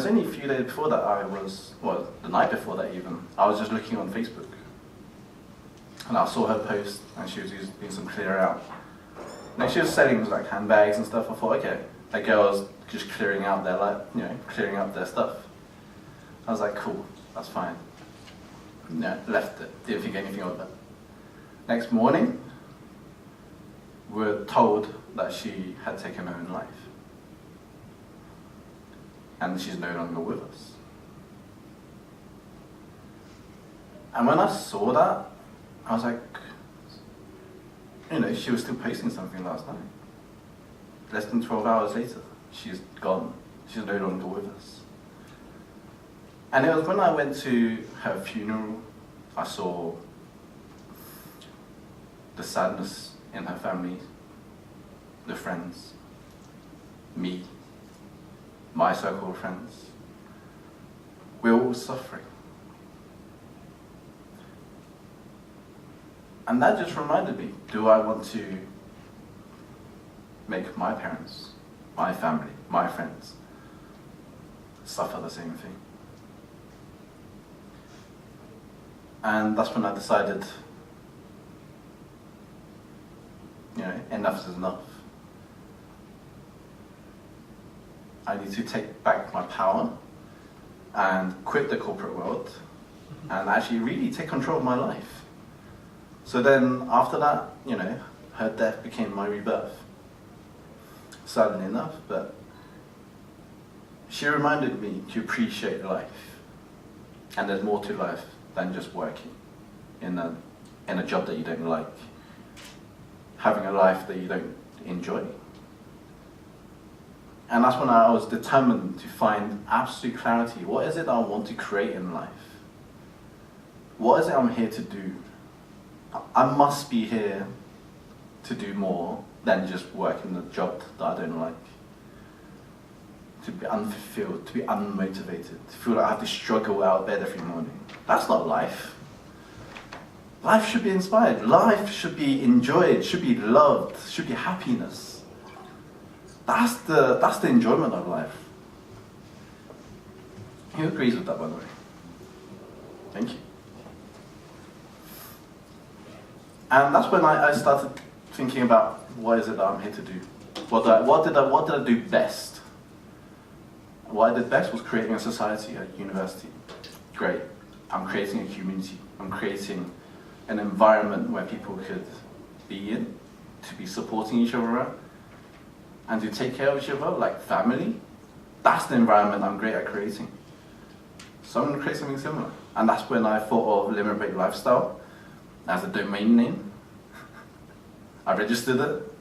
was only a few days before that the night before that even, I was just looking on Facebook. And I saw her post, and she was doing some clear out. And she was selling like handbags and stuff. I thought, okay, that girl was just clearing out their clearing out their stuff. I was like, cool, that's fine. Left it, didn't think anything of it. Next morning, we were told that she had taken her own life. And she's no longer with us. And when I saw that, I was like, she was still posting something last night. Less than 12 hours later, she's gone. She's no longer with us. And it was when I went to her funeral, I saw the sadness in her family, the friends, me, my circle of friends. We're all suffering. And that just reminded me, do I want to make my parents, my family, my friends suffer the same thing? And that's when I decided, enough is enough. I need to take back my power and quit the corporate world and actually really take control of my life. So then after that, her death became my rebirth. Sadly enough, but she reminded me to appreciate life. And there's more to life than just working in a job that you don't like, having a life that you don't enjoy. And that's when I was determined to find absolute clarity. What is it that I want to create in life? What is it I'm here to do? I must be here to do more than just work in a job that I don't like. To be unfulfilled, to be unmotivated, to feel like I have to struggle out of bed every morning. That's not life. Life should be inspired. Life should be enjoyed, should be loved, should be happiness. That's the enjoyment of life. Who agrees with that, by the way? Thank you. And that's when I started thinking about what is it that I'm here to do. What did I do best? What I did best was creating a society at university. Great. I'm creating a community. I'm creating an environment where people could be in, to be supporting each other at, and to take care of each other like family. That's the environment I'm great at creating. So I'm going to create something similar. And that's when I thought of Liberate Lifestyle as a domain name. I registered it.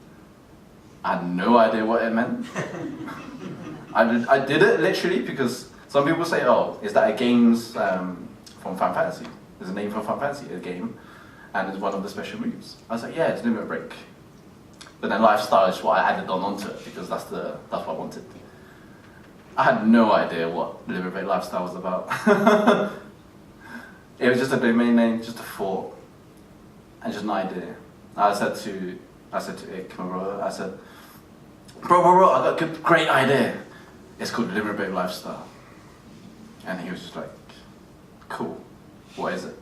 I had no idea what it meant. I did it literally because some people say, oh, is that a games from Fan Fantasy? There's a name for Fan Fantasy, a game, and it's one of the special moves. I was like, yeah, it's Limit Break. But then lifestyle is what I added onto it because that's what I wanted. I had no idea what Limit Break Lifestyle was about. It was just a domain name, just a thought, and just an idea. I said to Ick, my brother, I said, bro, I got a great idea. It's called Liberate Lifestyle. And he was just like, cool, what is it?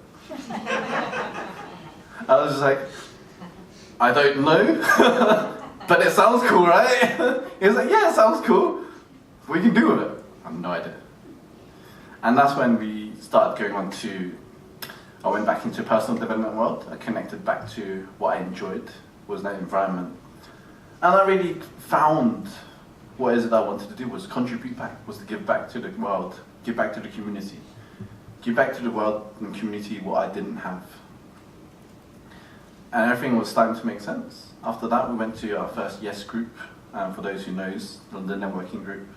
I was just like, I don't know, but it sounds cool, right? He was like, yeah, it sounds cool. What can you do with it? I have no idea. And that's when we started going on to, I went back into personal development world. I connected back to what I enjoyed, was that environment. And I really found what is it I wanted to do was contribute back, was to give back to the world, give back to the community. Give back to the world and community what I didn't have. And everything was starting to make sense. After that, we went to our first Yes group, for those who knows, the networking group.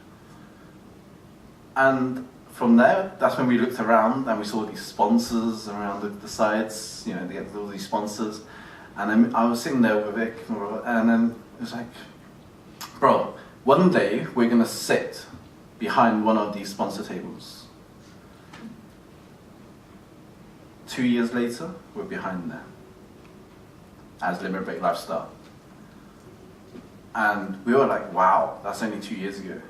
And from there, that's when we looked around and we saw these sponsors around the sides, they had all these sponsors. And then I was sitting there with Vic, and then it was like, bro, one day we're gonna sit behind one of these sponsor tables. 2 years later, we're behind there as Liberate Lifestyle. And we were like, wow, that's only 2 years ago.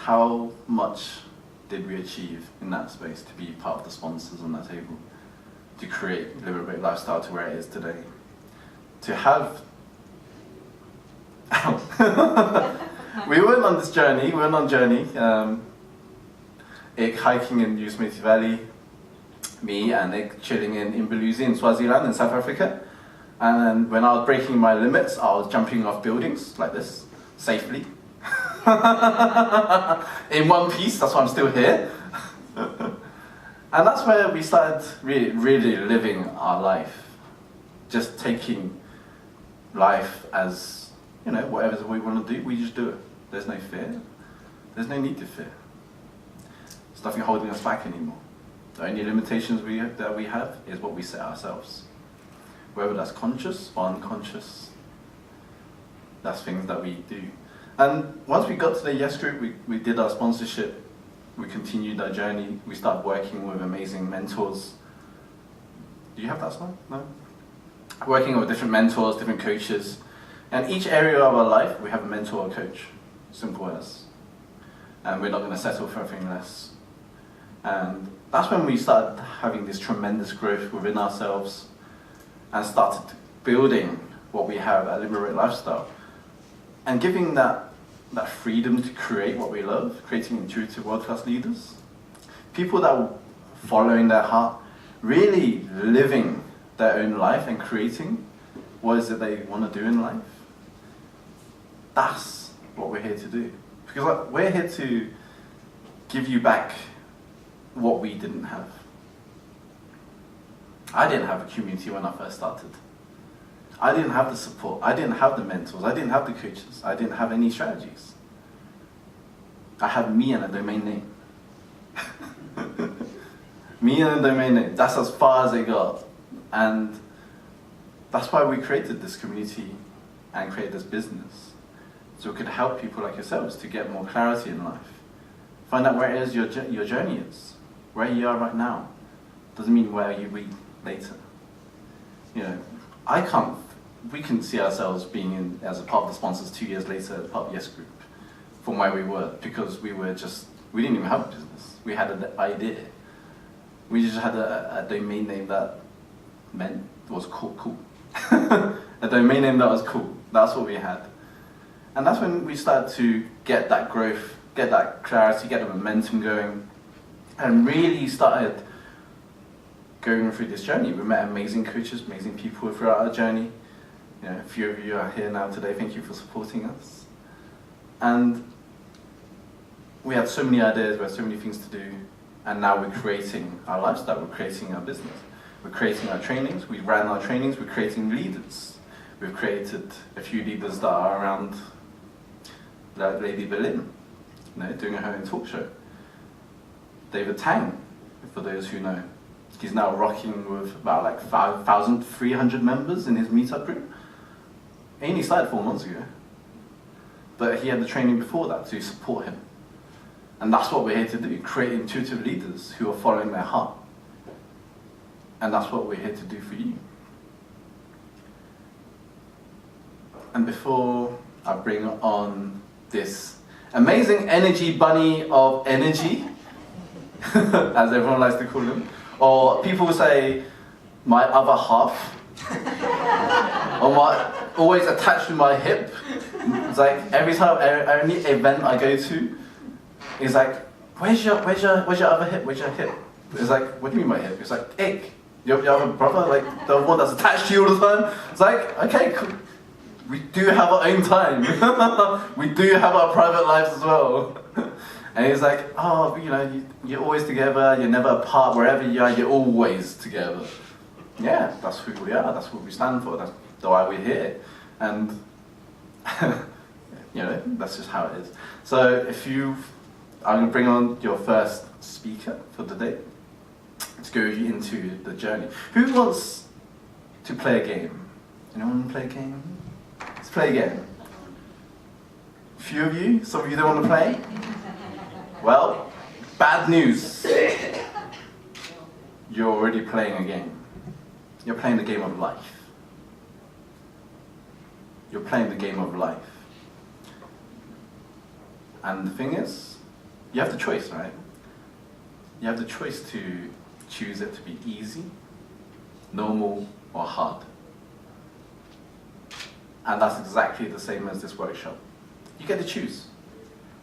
how much did we achieve in that space to be part of the sponsors on that table, to create Live a Great Lifestyle to where it is today, to have we went on this journey, Ik hiking in Yosemite Valley, me and Ik chilling in Imbaluzi in Swaziland in South Africa. And then when I was breaking my limits, I was jumping off buildings like this, safely. In one piece, that's why I'm still here. And that's where we started really living our life. Just taking life as, you know, whatever we want to do, we just do it. There's no fear. There's no need to fear. There's nothing holding us back anymore. The only limitations that we have is what we set ourselves. Whether that's conscious or unconscious, that's things that we do. And once we got to the Yes Group, we did our sponsorship, we continued our journey, we started working with amazing mentors. Do you have that slide? No? Working with different mentors, different coaches, and each area of our life, we have a mentor or coach, simple as. And we're not going to settle for anything less. And that's when we started having this tremendous growth within ourselves, and started building what we have at Liberate Lifestyle. And giving that freedom to create what we love, creating intuitive world-class leaders. People that are following their heart, really living their own life and creating what is it they want to do in life. That's what we're here to do. Because we're here to give you back what we didn't have. I didn't have a community when I first started. I didn't have the support. I didn't have the mentors. I didn't have the coaches. I didn't have any strategies. I had me and a domain name. Me and a domain name. That's as far as it got. And that's why we created this community and created this business. So we could help people like yourselves to get more clarity in life. Find out where it is your journey is. Where you are right now. Doesn't mean where you'll be later. You know, we can see ourselves being in as a part of the sponsors 2 years later as part of Yes Group from where we were, because we didn't even have a business. We had an idea. We just had a domain name that was cool. A domain name that was cool. That's what we had. And that's when we started to get that growth, get that clarity, get the momentum going, and really started going through this journey. We met amazing coaches, amazing people throughout our journey. You know, a few of you are here now today. Thank you for supporting us. And we had so many ideas, we had so many things to do, and now we're creating our lifestyle, we're creating our business. We're creating our trainings, we ran our trainings, we're creating leaders. We've created a few leaders that are around, like Lady Berlin, you know, doing her own talk show. David Tang, for those who know. He's now rocking with about like 5,300 members in his meetup group. He only started 4 months ago. But he had the training before that to support him. And that's what we're here to do, create intuitive leaders who are following their heart. And that's what we're here to do for you. And before I bring on this amazing energy bunny of energy, as everyone likes to call him, or people say, my other half, or always attached to my hip. It's like every time, any event I go to, it's like, where's your other hip? Where's your hip? It's like, what do you mean my hip? It's like, Ik, your other brother, like the one that's attached to you all the time. It's like, okay, cool. We do have our own time. We do have our private lives as well. And he's like, oh, you know, you're always together, you're never apart, wherever you are, you're always together. Yeah, that's who we are, that's what we stand for, that's why we're here. And, you know, that's just how it is. So I'm going to bring on your first speaker for the day to go into the journey. Who wants to play a game? Anyone want to play a game? Let's play a game. A few of you, some of you don't want to play? Well, bad news. You're already playing a game. You're playing the game of life. You're playing the game of life. And the thing is, you have the choice, right? You have the choice to choose it to be easy, normal, or hard. And that's exactly the same as this workshop. You get to choose.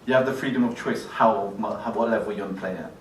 You have the freedom of choice what level you want to play at.